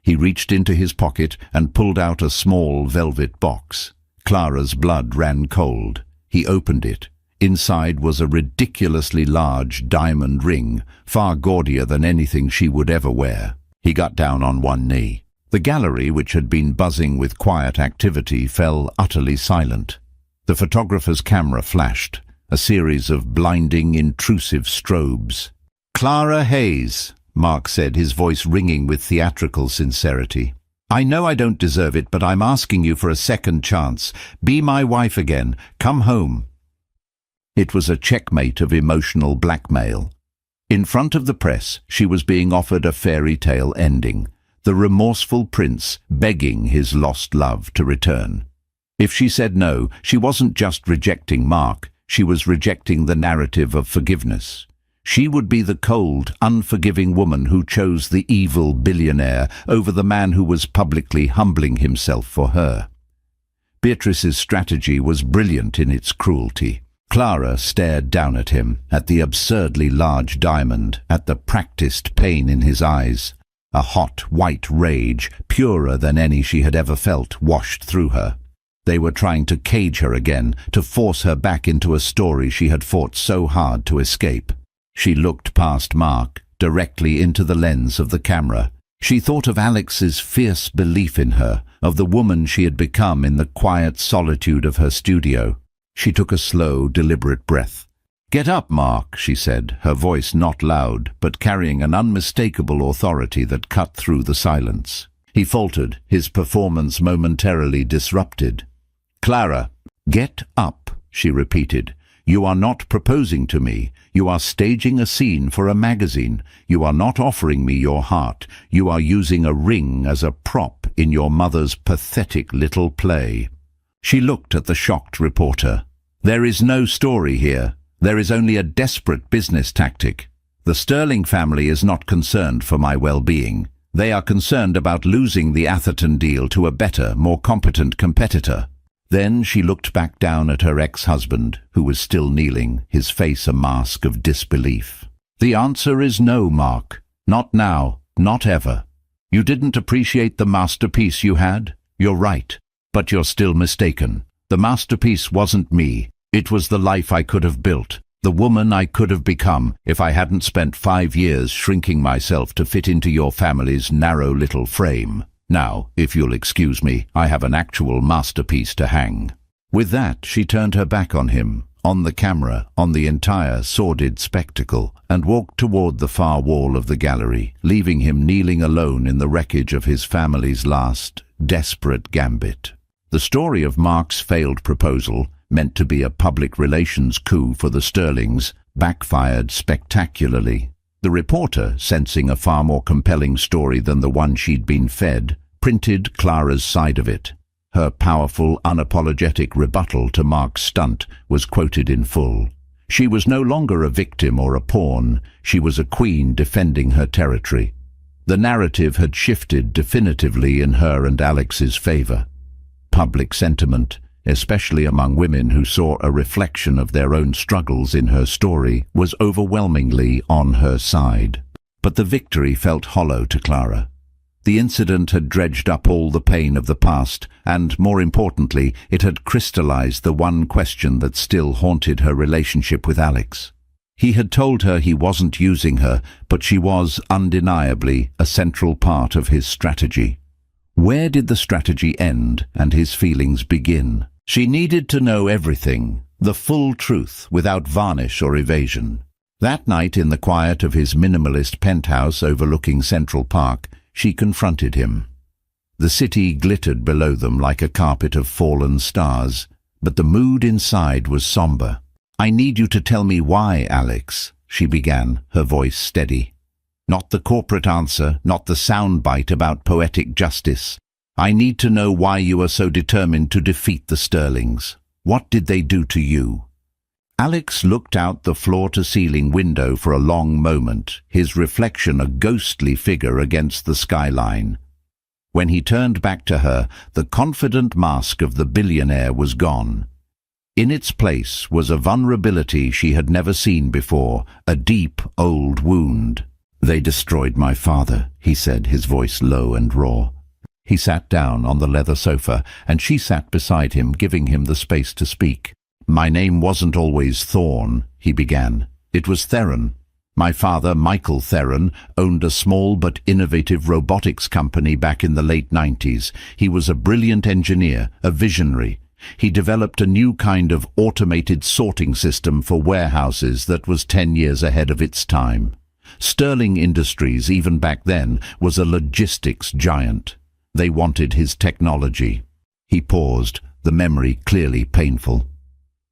He reached into his pocket and pulled out a small velvet box. Clara's blood ran cold. He opened it. Inside was a ridiculously large diamond ring, far gaudier than anything she would ever wear. He got down on one knee. The gallery, which had been buzzing with quiet activity, fell utterly silent. The photographer's camera flashed, a series of blinding, intrusive strobes. "Clara Hayes," Mark said, his voice ringing with theatrical sincerity. "I know I don't deserve it, but I'm asking you for a second chance. Be my wife again. Come home." It was a checkmate of emotional blackmail. In front of the press, she was being offered a fairy tale ending, the remorseful prince begging his lost love to return. If she said no, she wasn't just rejecting Mark. She was rejecting the narrative of forgiveness. She would be the cold, unforgiving woman who chose the evil billionaire over the man who was publicly humbling himself for her. Beatrice's strategy was brilliant in its cruelty. Clara stared down at him, at the absurdly large diamond, at the practiced pain in his eyes. A hot, white rage, purer than any she had ever felt, washed through her. They were trying to cage her again, to force her back into a story she had fought so hard to escape. She looked past Mark, directly into the lens of the camera. She thought of Alex's fierce belief in her, of the woman she had become in the quiet solitude of her studio. She took a slow, deliberate breath. "Get up, Mark," she said, her voice not loud, but carrying an unmistakable authority that cut through the silence. He faltered, his performance momentarily disrupted. "Clara." "Get up," she repeated. "You are not proposing to me. You are staging a scene for a magazine. You are not offering me your heart. You are using a ring as a prop in your mother's pathetic little play." She looked at the shocked reporter. "There is no story here. There is only a desperate business tactic. The Sterling family is not concerned for my well-being. They are concerned about losing the Atherton deal to a better, more competent competitor." Then she looked back down at her ex-husband, who was still kneeling, his face a mask of disbelief. "The answer is no, Mark. Not now, not ever. You didn't appreciate the masterpiece you had? You're right, but you're still mistaken. The masterpiece wasn't me. It was the life I could have built, the woman I could have become if I hadn't spent 5 years shrinking myself to fit into your family's narrow little frame. Now, if you'll excuse me, I have an actual masterpiece to hang." With that, she turned her back on him, on the camera, on the entire sordid spectacle, and walked toward the far wall of the gallery, leaving him kneeling alone in the wreckage of his family's last, desperate gambit. The story of Mark's failed proposal, meant to be a public relations coup for the Sterlings, backfired spectacularly. The reporter, sensing a far more compelling story than the one she'd been fed, printed Clara's side of it. Her powerful, unapologetic rebuttal to Mark's stunt was quoted in full. She was no longer a victim or a pawn. She was a queen defending her territory. The narrative had shifted definitively in her and Alex's favor. Public sentiment, especially among women who saw a reflection of their own struggles in her story, was overwhelmingly on her side. But the victory felt hollow to Clara. The incident had dredged up all the pain of the past, and, more importantly, it had crystallized the one question that still haunted her relationship with Alex. He had told her he wasn't using her, but she was, undeniably, a central part of his strategy. Where did the strategy end and his feelings begin? She needed to know everything, the full truth, without varnish or evasion. That night, in the quiet of his minimalist penthouse overlooking Central Park, she confronted him. The city glittered below them like a carpet of fallen stars, but the mood inside was somber. "I need you to tell me why, Alex," she began, her voice steady. "Not the corporate answer, not the soundbite about poetic justice. I need to know why you are so determined to defeat the Sterlings. What did they do to you?" Alex looked out the floor-to-ceiling window for a long moment, his reflection a ghostly figure against the skyline. When he turned back to her, the confident mask of the billionaire was gone. In its place was a vulnerability she had never seen before, a deep, old wound. "They destroyed my father," he said, his voice low and raw. He sat down on the leather sofa, and she sat beside him, giving him the space to speak. "My name wasn't always Thorne," he began. "It was Theron. My father, Michael Theron, owned a small but innovative robotics company back in the late 90s. He was a brilliant engineer, a visionary. He developed a new kind of automated sorting system for warehouses that was 10 years ahead of its time. Sterling Industries, even back then, was a logistics giant. They wanted his technology." He paused, the memory clearly painful.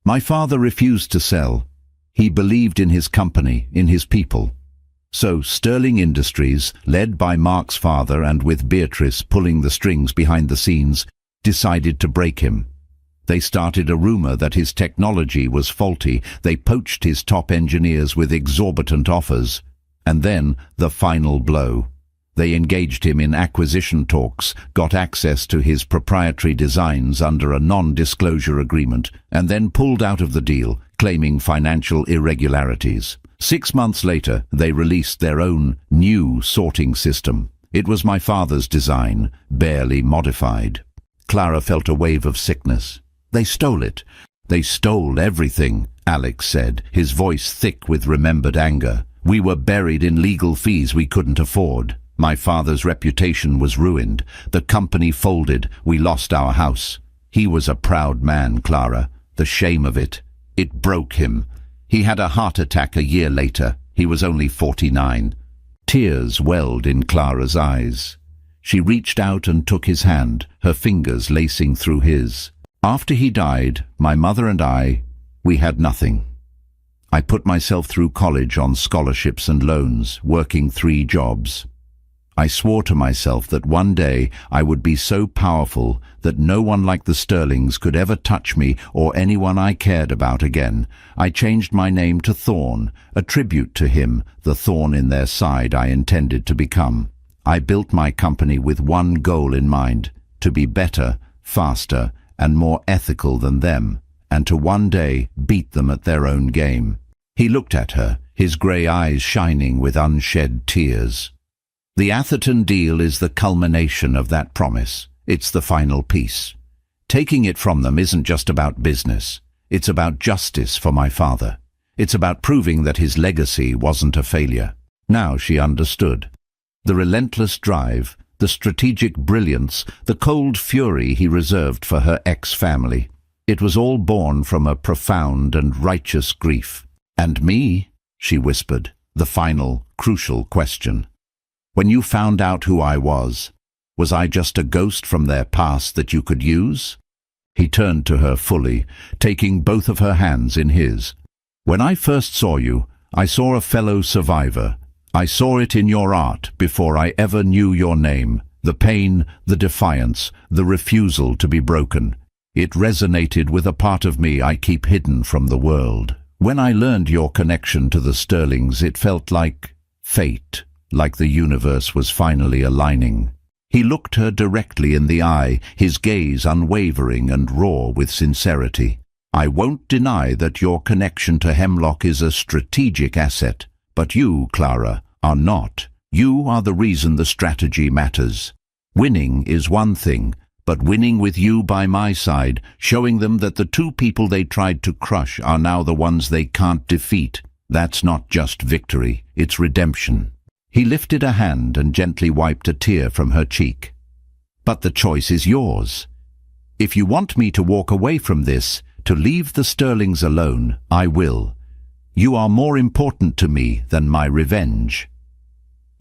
"My father refused to sell. He believed in his company, in his people. So Sterling Industries, led by Mark's father and with Beatrice pulling the strings behind the scenes, decided to break him. They started a rumor that his technology was faulty. They poached his top engineers with exorbitant offers. And then the final blow. They engaged him in acquisition talks, got access to his proprietary designs under a non-disclosure agreement, and then pulled out of the deal, claiming financial irregularities. 6 months later, they released their own new sorting system. It was my father's design, barely modified. Clara felt a wave of sickness. They stole it. They stole everything, Alex said, his voice thick with remembered anger. We were buried in legal fees we couldn't afford. My father's reputation was ruined. The company folded. We lost our house. He was a proud man, Clara. The shame of it. It broke him. He had a heart attack a year later. He was only 49. Tears welled in Clara's eyes. She reached out and took his hand, her fingers lacing through his. After he died, my mother and we had nothing. I put myself through college on scholarships and loans, working 3 jobs. I swore to myself that one day I would be so powerful that no one like the Sterlings could ever touch me or anyone I cared about again. I changed my name to Thorn, a tribute to him, the thorn in their side I intended to become. I built my company with one goal in mind, to be better, faster, and more ethical than them, and to one day beat them at their own game. He looked at her, his grey eyes shining with unshed tears. The Atherton deal is the culmination of that promise. It's the final piece. Taking it from them isn't just about business. It's about justice for my father. It's about proving that his legacy wasn't a failure. Now she understood. The relentless drive, the strategic brilliance, the cold fury he reserved for her ex-family. It was all born from a profound and righteous grief. "And me?" she whispered, the final, crucial question. "When you found out who I was I just a ghost from their past that you could use?" He turned to her fully, taking both of her hands in his. "When I first saw you, I saw a fellow survivor. I saw it in your art before I ever knew your name, the pain, the defiance, the refusal to be broken. It resonated with a part of me I keep hidden from the world. When I learned your connection to the Sterlings, it felt like fate. Like the universe was finally aligning." He looked her directly in the eye, his gaze unwavering and raw with sincerity. "I won't deny that your connection to Hemlock is a strategic asset, but you, Clara, are not. You are the reason the strategy matters. Winning is one thing, but winning with you by my side, showing them that the 2 people they tried to crush are now the ones they can't defeat, that's not just victory, it's redemption." He lifted a hand and gently wiped a tear from her cheek. "But the choice is yours. If you want me to walk away from this, to leave the Sterlings alone, I will. You are more important to me than my revenge."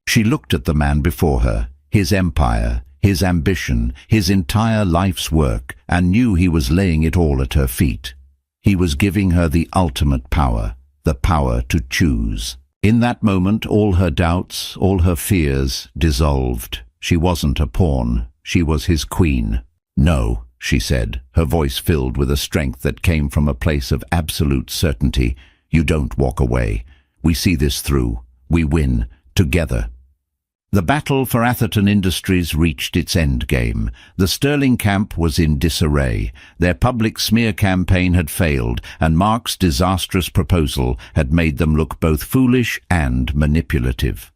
She looked at the man before her, his empire, his ambition, his entire life's work, and knew he was laying it all at her feet. He was giving her the ultimate power, the power to choose. In that moment, all her doubts, all her fears dissolved. She wasn't a pawn. She was his queen. "No," she said, her voice filled with a strength that came from a place of absolute certainty. "You don't walk away. We see this through. We win. Together." The battle for Atherton Industries reached its endgame. The Sterling camp was in disarray. Their public smear campaign had failed, and Mark's disastrous proposal had made them look both foolish and manipulative.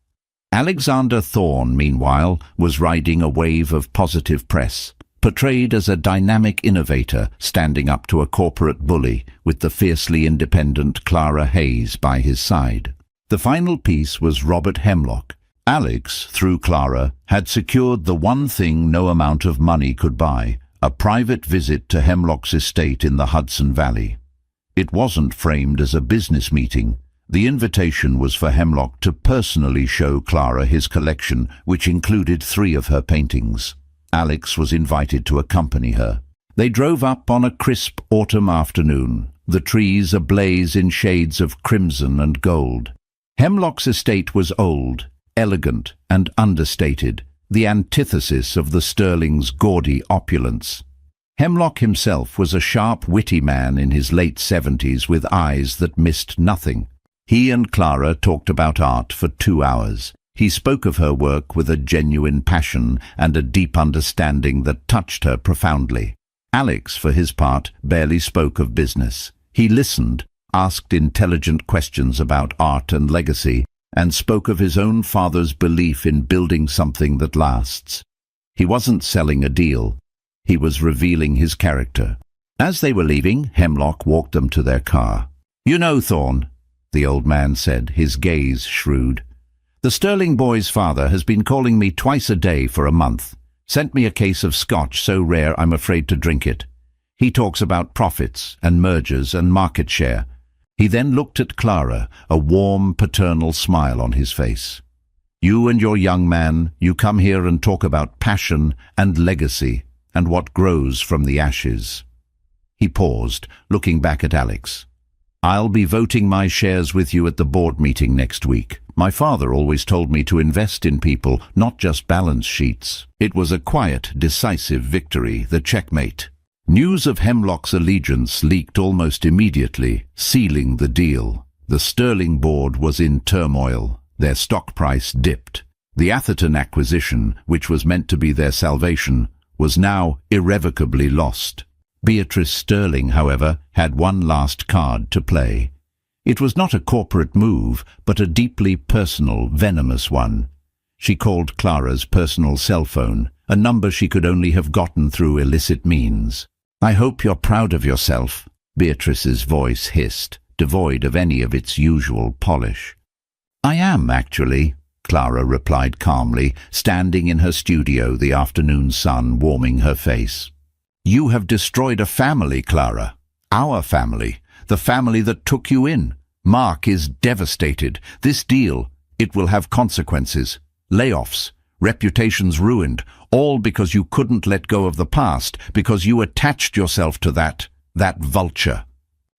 Alexander Thorn, meanwhile, was riding a wave of positive press, portrayed as a dynamic innovator standing up to a corporate bully, with the fiercely independent Clara Hayes by his side. The final piece was Robert Hemlock. Alex, through Clara, had secured the one thing no amount of money could buy, a private visit to Hemlock's estate in the Hudson Valley. It wasn't framed as a business meeting. The invitation was for Hemlock to personally show Clara his collection, which included 3 of her paintings. Alex was invited to accompany her. They drove up on a crisp autumn afternoon, the trees ablaze in shades of crimson and gold. Hemlock's estate was old, elegant and understated, the antithesis of the Sterlings' gaudy opulence. Hemlock himself was a sharp, witty man in his late 70s with eyes that missed nothing. He and Clara talked about art for 2 hours. He spoke of her work with a genuine passion and a deep understanding that touched her profoundly. Alex, for his part, barely spoke of business. He listened, asked intelligent questions about art and legacy, and spoke of his own father's belief in building something that lasts. He wasn't selling a deal. He was revealing his character. As they were leaving, Hemlock walked them to their car. "You know, Thorne," the old man said, his gaze shrewd. "The Sterling boy's father has been calling me twice a day for a month. Sent me a case of scotch so rare I'm afraid to drink it. He talks about profits and mergers and market share." He then looked at Clara, a warm, paternal smile on his face. "You and your young man, you come here and talk about passion and legacy and what grows from the ashes." He paused, looking back at Alex. "I'll be voting my shares with you at the board meeting next week. My father always told me to invest in people, not just balance sheets." It was a quiet, decisive victory, the checkmate. News of Hemlock's allegiance leaked almost immediately, sealing the deal. The Sterling board was in turmoil. Their stock price dipped. The Atherton acquisition, which was meant to be their salvation, was now irrevocably lost. Beatrice Sterling, however, had one last card to play. It was not a corporate move, but a deeply personal, venomous one. She called Clara's personal cell phone, a number she could only have gotten through illicit means. "I hope you're proud of yourself," Beatrice's voice hissed, devoid of any of its usual polish. "I am, actually," Clara replied calmly, standing in her studio, the afternoon sun warming her face. "You have destroyed a family, Clara. Our family. The family that took you in. Mark is devastated. This deal, it will have consequences. Layoffs, reputations ruined, all because you couldn't let go of the past, because you attached yourself to that vulture."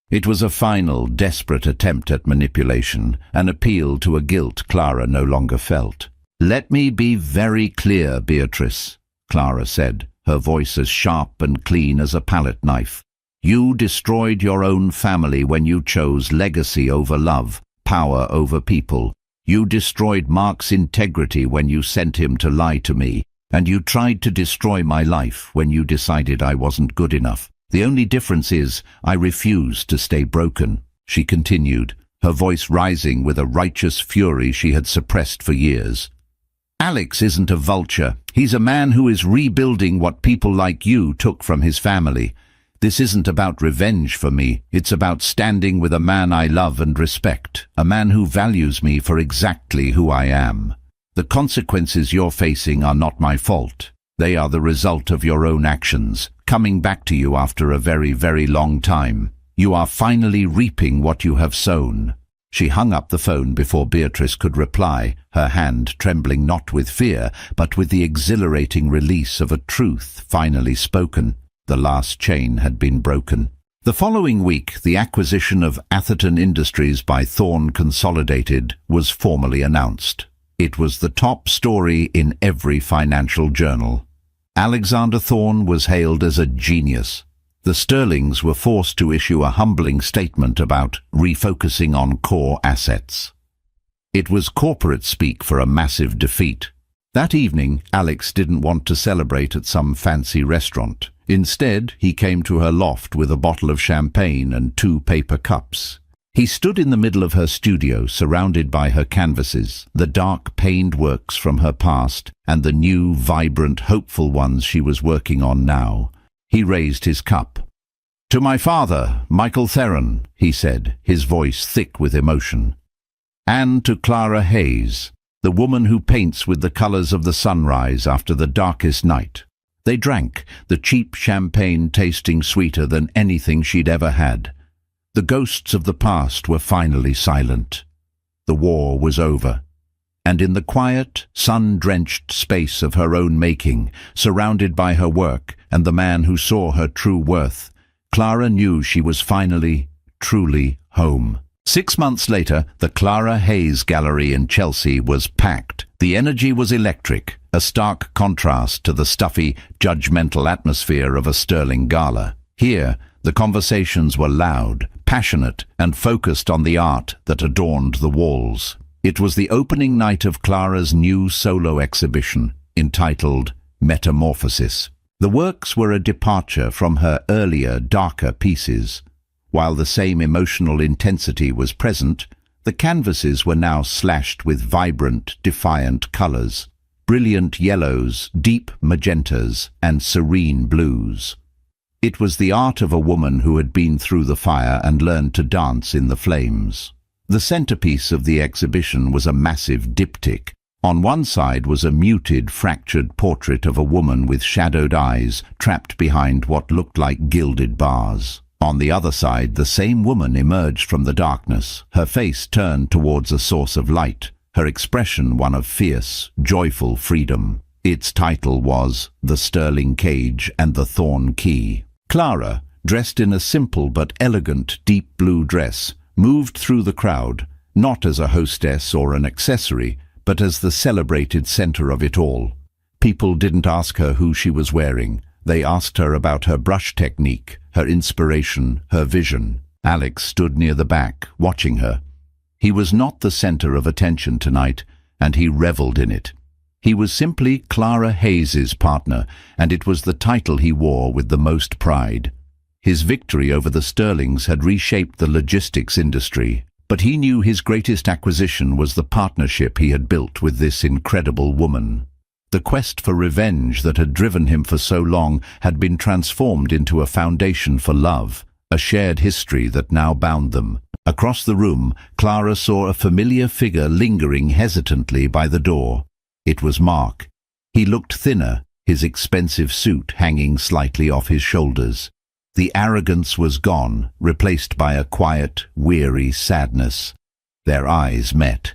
It was a final, desperate attempt at manipulation, an appeal to a guilt Clara no longer felt. "Let me be very clear, Beatrice," Clara said, her voice as sharp and clean as a palette knife. "You destroyed your own family when you chose legacy over love, power over people. You destroyed Mark's integrity when you sent him to lie to me, and you tried to destroy my life when you decided I wasn't good enough. The only difference is I refuse to stay broken," she continued, her voice rising with a righteous fury she had suppressed for years. "Alex isn't a vulture. He's a man who is rebuilding what people like you took from his family. This isn't about revenge for me. It's about standing with a man I love and respect, a man who values me for exactly who I am. The consequences you're facing are not my fault. They are the result of your own actions, coming back to you after a very, very long time. You are finally reaping what you have sown." She hung up the phone before Beatrice could reply, her hand trembling not with fear, but with the exhilarating release of a truth finally spoken. The last chain had been broken. The following week, the acquisition of Atherton Industries by Thorne Consolidated was formally announced. It was the top story in every financial journal. Alexander Thorne was hailed as a genius. The Sterlings were forced to issue a humbling statement about refocusing on core assets. It was corporate speak for a massive defeat. That evening, Alex didn't want to celebrate at some fancy restaurant. Instead, he came to her loft with a bottle of champagne and 2 paper cups. He stood in the middle of her studio, surrounded by her canvases, the dark, pained works from her past, and the new, vibrant, hopeful ones she was working on now. He raised his cup. "To my father, Michael Theron," he said, his voice thick with emotion. "And to Clara Hayes, the woman who paints with the colors of the sunrise after the darkest night." They drank, the cheap champagne tasting sweeter than anything she'd ever had. The ghosts of the past were finally silent. The war was over. And in the quiet, sun-drenched space of her own making, surrounded by her work and the man who saw her true worth, Clara knew she was finally, truly home. 6 months later, the Clara Hayes Gallery in Chelsea was packed. The energy was electric, a stark contrast to the stuffy, judgmental atmosphere of a sterling gala. Here, the conversations were loud, passionate, and focused on the art that adorned the walls. It was the opening night of Clara's new solo exhibition, entitled Metamorphosis. The works were a departure from her earlier, darker pieces. While the same emotional intensity was present, the canvases were now slashed with vibrant, defiant colors, brilliant yellows, deep magentas, and serene blues. It was the art of a woman who had been through the fire and learned to dance in the flames. The centerpiece of the exhibition was a massive diptych. On one side was a muted, fractured portrait of a woman with shadowed eyes trapped behind what looked like gilded bars. On the other side, the same woman emerged from the darkness, her face turned towards a source of light, her expression one of fierce, joyful freedom. Its title was The Sterling Cage and the Thorn Key. Clara, dressed in a simple but elegant deep blue dress, moved through the crowd, not as a hostess or an accessory, but as the celebrated center of it all. People didn't ask her who she was wearing. They asked her about her brush technique, her inspiration, her vision. Alex stood near the back, watching her. He was not the center of attention tonight, and he reveled in it. He was simply Clara Hayes's partner, and it was the title he wore with the most pride. His victory over the Sterlings had reshaped the logistics industry, but he knew his greatest acquisition was the partnership he had built with this incredible woman. The quest for revenge that had driven him for so long had been transformed into a foundation for love, a shared history that now bound them. Across the room, Clara saw a familiar figure lingering hesitantly by the door. It was Mark. He looked thinner, his expensive suit hanging slightly off his shoulders. The arrogance was gone, replaced by a quiet, weary sadness. Their eyes met.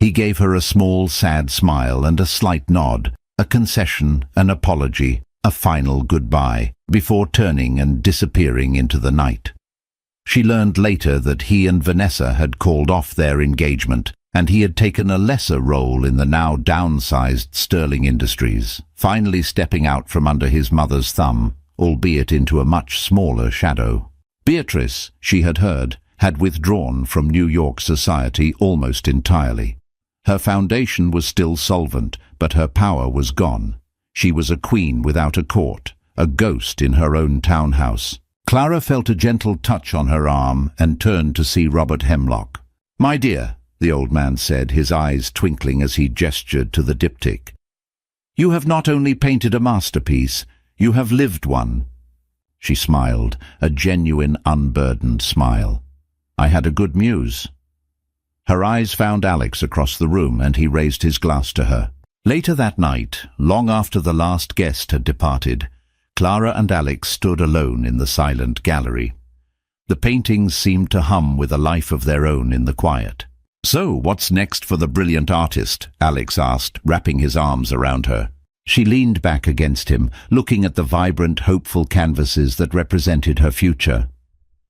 He gave her a small, sad smile and a slight nod, a concession, an apology, a final goodbye, before turning and disappearing into the night. She learned later that he and Vanessa had called off their engagement, and he had taken a lesser role in the now downsized Sterling Industries, finally stepping out from under his mother's thumb, albeit into a much smaller shadow. Beatrice, she had heard, had withdrawn from New York society almost entirely. Her foundation was still solvent, but her power was gone. She was a queen without a court, a ghost in her own townhouse. Clara felt a gentle touch on her arm and turned to see Robert Hemlock. "My dear," the old man said, his eyes twinkling as he gestured to the diptych. "You have not only painted a masterpiece, you have lived one." She smiled, a genuine, unburdened smile. "I had a good muse." Her eyes found Alex across the room, and he raised his glass to her. Later that night, long after the last guest had departed, Clara and Alex stood alone in the silent gallery. The paintings seemed to hum with a life of their own in the quiet. "So, what's next for the brilliant artist?" Alex asked, wrapping his arms around her. She leaned back against him, looking at the vibrant, hopeful canvases that represented her future.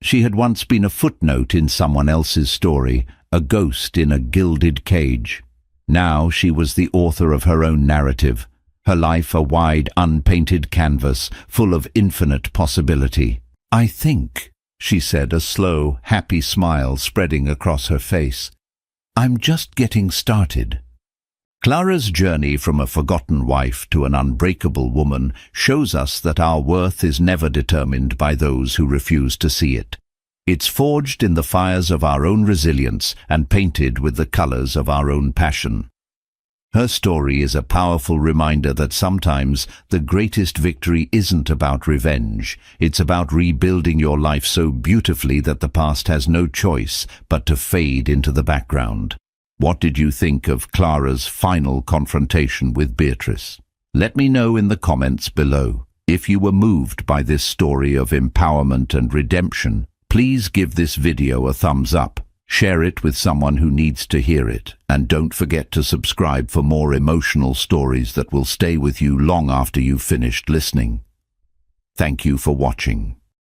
She had once been a footnote in someone else's story, a ghost in a gilded cage. Now she was the author of her own narrative, her life a wide, unpainted canvas, full of infinite possibility. "I think," she said, a slow, happy smile spreading across her face, "I'm just getting started." Clara's journey from a forgotten wife to an unbreakable woman shows us that our worth is never determined by those who refuse to see it. It's forged in the fires of our own resilience and painted with the colors of our own passion. Her story is a powerful reminder that sometimes the greatest victory isn't about revenge. It's about rebuilding your life so beautifully that the past has no choice but to fade into the background. What did you think of Clara's final confrontation with Beatrice? Let me know in the comments below. If you were moved by this story of empowerment and redemption, please give this video a thumbs up. Share it with someone who needs to hear it, and don't forget to subscribe for more emotional stories that will stay with you long after you've finished listening. Thank you for watching.